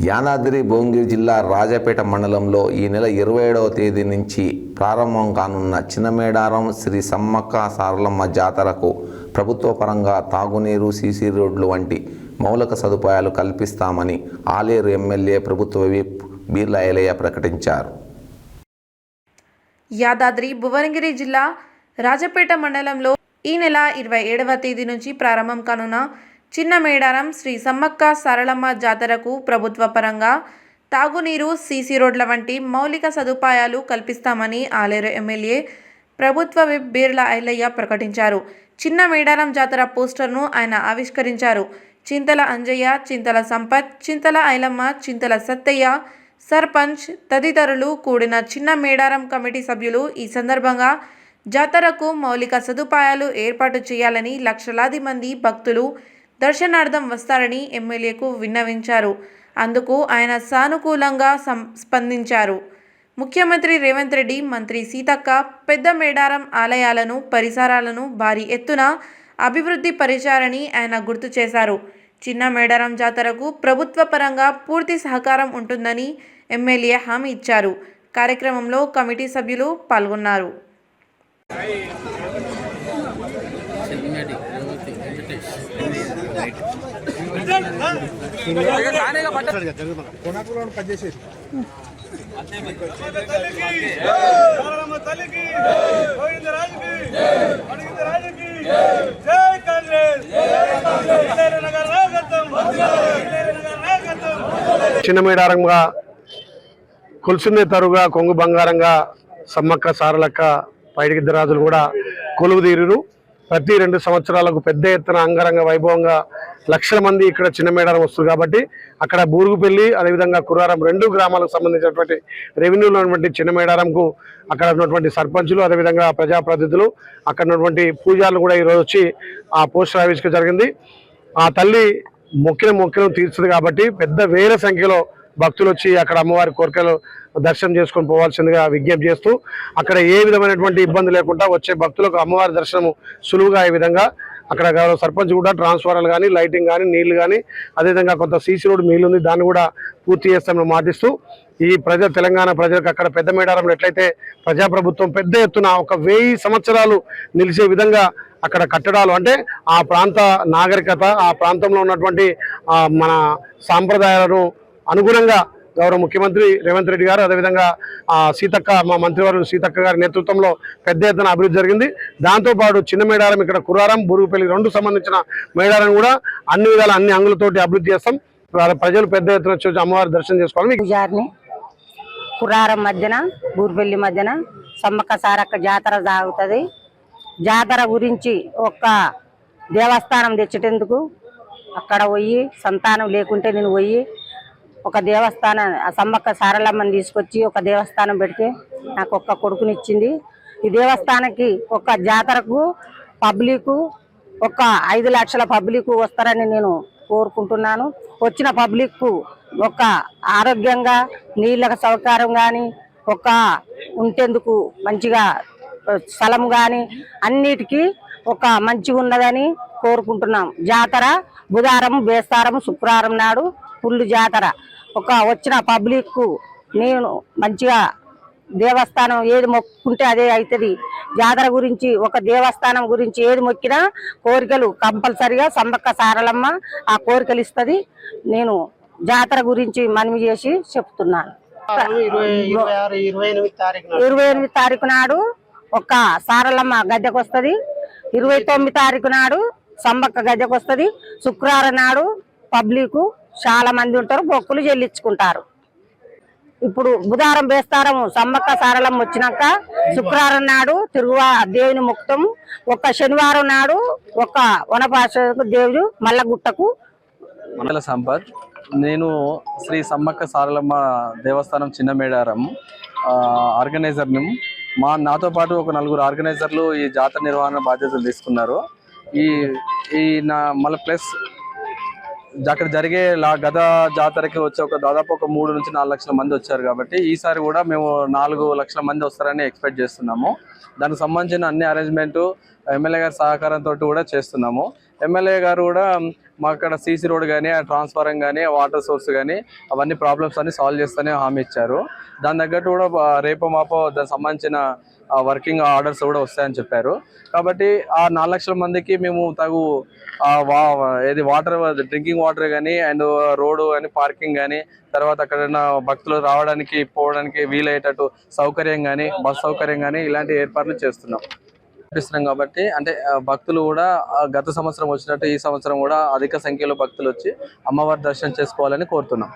యాదాద్రి భువనగిరి జిల్లా రాజపేట మండలంలో ఈ నెల 27వ తేదీ నుంచి ప్రారంభం కానున్న చిన్నమేడారం శ్రీ సమ్మక్క సారలమ్మ జాతరకు ప్రభుత్వ పరంగా తాగునీరు, సీసీ రోడ్లు వంటి మౌలిక సదుపాయాలు కల్పిస్తామని ఆలేరు ఎమ్మెల్యే ప్రభుత్వ విప్ బీర్లా ఐలయ్య ప్రకటించారు. యాదాద్రి భువనగిరి జిల్లా రాజపేట మండలంలో ఈ నెల 27వ తేదీ నుంచి ప్రారంభం కానున్న చిన్నమేడారం శ్రీ సమ్మక్క సారలమ్మ జాతరకు ప్రభుత్వ పరంగా తాగునీరు, సీసీ రోడ్ల వంటి మౌలిక సదుపాయాలు కల్పిస్తామని ఆలేరు ఎమ్మెల్యే ప్రభుత్వ విప్ బీర్లా ఐలయ్య ప్రకటించారు. చిన్నమేడారం జాతర పోస్టర్ను ఆయన ఆవిష్కరించారు. చింతల అంజయ్య, చింతల సంపత్, చింతల ఐలమ్మ, చింతల సత్తయ్య, సర్పంచ్ తదితరులు కూడిన చిన్నమేడారం కమిటీ సభ్యులు ఈ సందర్భంగా జాతరకు మౌలిక సదుపాయాలు ఏర్పాటు చేయాలని, లక్షలాది మంది భక్తులు దర్శనార్థం వస్తారని ఎమ్మెల్యేకు విన్నవించారు. అందుకు ఆయన సానుకూలంగా స్పందించారు. ముఖ్యమంత్రి రేవంత్ రెడ్డి, మంత్రి సీతక్క పెద్ద మేడారం ఆలయాలను, పరిసరాలను భారీ ఎత్తున అభివృద్ధి పరిచారని ఆయన గుర్తు చేశారు. చిన్న మేడారం జాతరకు ప్రభుత్వ పరంగా పూర్తి సహకారం ఉంటుందని ఎమ్మెల్యే హామీ ఇచ్చారు. కార్యక్రమంలో కమిటీ సభ్యులు పాల్గొన్నారు. చిన్నమేడారంగా కొలుసుందే తరుగా కొంగు బంగారంగా సమ్మక్క సారలక్క పైడిగిద్దరాజులు కూడా కొలువు తీరురు. ప్రతి 2 సంవత్సరాలకు పెద్ద ఎత్తున అంగరంగ వైభవంగా లక్షల మంది ఇక్కడ చిన్నమేడారం వస్తారు. కాబట్టి అక్కడ బూరుగుపల్లి, అదేవిధంగా కుర్రారం 2 గ్రామాలకు సంబంధించినటువంటి రెవెన్యూలో ఉన్నటువంటి చిన్నమేడారంకు అక్కడ ఉన్నటువంటి సర్పంచులు, అదేవిధంగా ప్రజాప్రతినిధులు, అక్కడ ఉన్నటువంటి పూజారులు కూడా ఈరోజు వచ్చి ఆ పోస్టర్ ఆవిష్కరణ జరిగింది. ఆ తల్లి మొక్కిన తీర్చుతుంది కాబట్టి పెద్ద వేల సంఖ్యలో భక్తులు వచ్చి అక్కడ అమ్మవారి కోరికలు దర్శనం చేసుకొని పోవాల్సిందిగా విజ్ఞప్తి చేస్తూ, అక్కడ ఏ విధమైనటువంటి ఇబ్బంది లేకుండా వచ్చే భక్తులకు అమ్మవారి దర్శనం సులువుగా అయ్యే విధంగా అక్కడ గౌరవ సర్పంచ్ కూడా ట్రాన్స్ఫార్మర్లు కానీ, లైటింగ్ కానీ, నీళ్లు కానీ, అదేవిధంగా కొంత సీసీ రోడ్ మిగిలింది, దాన్ని కూడా పూర్తి చేస్తామని మాటిస్తూ ఈ తెలంగాణ ప్రజలకు అక్కడ పెద్ద మేడారంలో ఎట్లయితే ప్రజాప్రభుత్వం పెద్ద ఎత్తున ఒక 1000 సంవత్సరాలు నిలిచే విధంగా అక్కడ కట్టడాలు, అంటే ఆ ప్రాంత నాగరికత, ఆ ప్రాంతంలో ఉన్నటువంటి మన సాంప్రదాయాలను అనుగుణంగా గౌరవ ముఖ్యమంత్రి రేవంత్ రెడ్డి గారు, అదేవిధంగా సీతక్క, మా మంత్రివర్యులు సీతక్క గారి నేతృత్వంలో పెద్ద ఎత్తున అభివృద్ధి జరిగింది. దాంతోపాటు చిన్న మేడారం, ఇక్కడ కుర్రారం, బూరుగుపల్లి 2 సంబంధించిన మేడారం కూడా అన్ని విధాల అన్ని అంగులతోటి అభివృద్ధి చేస్తాం. ప్రజలు పెద్ద ఎత్తున వచ్చి అమ్మవారి దర్శనం చేసుకోవాలి. కుర్రారం మధ్యన, బూరుగుపల్లి మధ్యన సమ్మక్క సారక్క జాతర సాగుతుంది. జాతర గురించి ఒక దేవస్థానం తెచ్చేటందుకు అక్కడ పోయి, సంతానం లేకుంటే నేను పోయి ఒక దేవస్థానం, సమ్మక్క సారలమ్మని తీసుకొచ్చి ఒక దేవస్థానం పెడితే నాకు ఒక్క కొడుకునిచ్చింది. ఈ దేవస్థానానికి ఒక జాతరకు పబ్లిక్ ఒక 5 లక్షల పబ్లిక్ వస్తారని నేను కోరుకుంటున్నాను. వచ్చిన పబ్లిక్ ఒక ఆరోగ్యంగా, నీళ్ళ సౌకర్యం కానీ, ఒక ఉంటేందుకు మంచిగా స్థలం కానీ అన్నిటికీ ఒక మంచిగా ఉన్నదని కోరుకుంటున్నాం. జాతర బుధవారం, బేస్తారం, శుక్రవారం నాడు ఫుల్ జాతర. ఒక వచ్చిన పబ్లిక్ నేను మంచిగా దేవస్థానం ఏది మొక్కుంటే అదే అవుతుంది. జాతర గురించి, ఒక దేవస్థానం గురించి ఏది మొక్కినా కోరికలు కంపల్సరిగా సమ్మక్క సారలమ్మ ఆ కోరికలు ఇస్తుంది. నేను జాతర గురించి మనవి చేసి చెప్తున్నాను. 28 తారీఖు నాడు ఒక సారలమ్మ గద్దెకు వస్తుంది. 29 తారీఖు నాడు సమ్మక్క గద్దెకు వస్తుంది. శుక్రవారం నాడు పబ్లిక్ చాలా మంది ఉంటారు, మొక్కులు చెల్లించుకుంటారు. ఇప్పుడు బుధవారం బేస్తారం సమ్మక్క సారలమ్మ వచ్చినాక శుక్రవారం నాడు దేవుని మొక్కుతాం. ఒక శనివారం నాడు ఒక వనపాశ దేవుడు మల్లగుట్టకు. మండల సంపత్, నేను శ్రీ సమ్మక్క సారలమ్మ దేవస్థానం చిన్నమేడారం ఆర్గనైజర్ని. నాతో పాటు ఒక 4 ఆర్గనైజర్లు ఈ జాతర నిర్వహణ బాధ్యతలు తీసుకున్నారు. మళ్ళీ ప్లస్ అక్కడ జరిగే గత జాతరకి వచ్చే దాదాపు 3 నుంచి 4 లక్షల మంది వచ్చారు. కాబట్టి ఈసారి కూడా మేము 4 లక్షల మంది వస్తారని ఎక్స్పెక్ట్ చేస్తున్నాము. దానికి సంబంధించిన అన్ని అరేంజ్మెంటు ఎమ్మెల్యే గారి సహకారంతో కూడా చేస్తున్నాము. ఎమ్మెల్యే గారు కూడా మాకు అక్కడ సీసీ రోడ్ కానీ ట్రాన్స్ఫారం కానీ వాటర్ సోర్స్ కానీ అవన్నీ ప్రాబ్లమ్స్ అన్ని సాల్వ్ చేస్తూనే హామీ ఇచ్చారు. దాని తగ్గట్టు కూడా రేపో మాపో దానికి సంబంధించిన వర్కింగ్ ఆర్డర్స్ కూడా వస్తాయని చెప్పారు. కాబట్టి ఆ 4 లక్షల మందికి మేము తగు ఏది వాటర్, డ్రింకింగ్ వాటర్ కానీ అండ్ రోడ్డు కానీ పార్కింగ్ కానీ తర్వాత అక్కడ భక్తులు రావడానికి పోవడానికి వీలయ్యేటట్టు సౌకర్యం కానీ బస్ సౌకర్యం కానీ ఇలాంటి ఏర్పాట్లు చేస్తున్నాం కాబట్టి అంటే భక్తులు కూడా గత సంవత్సరం వచ్చినట్టు ఈ సంవత్సరం కూడా అధిక సంఖ్యలో భక్తులు వచ్చి అమ్మవారి దర్శనం చేసుకోవాలని కోరుతున్నాం.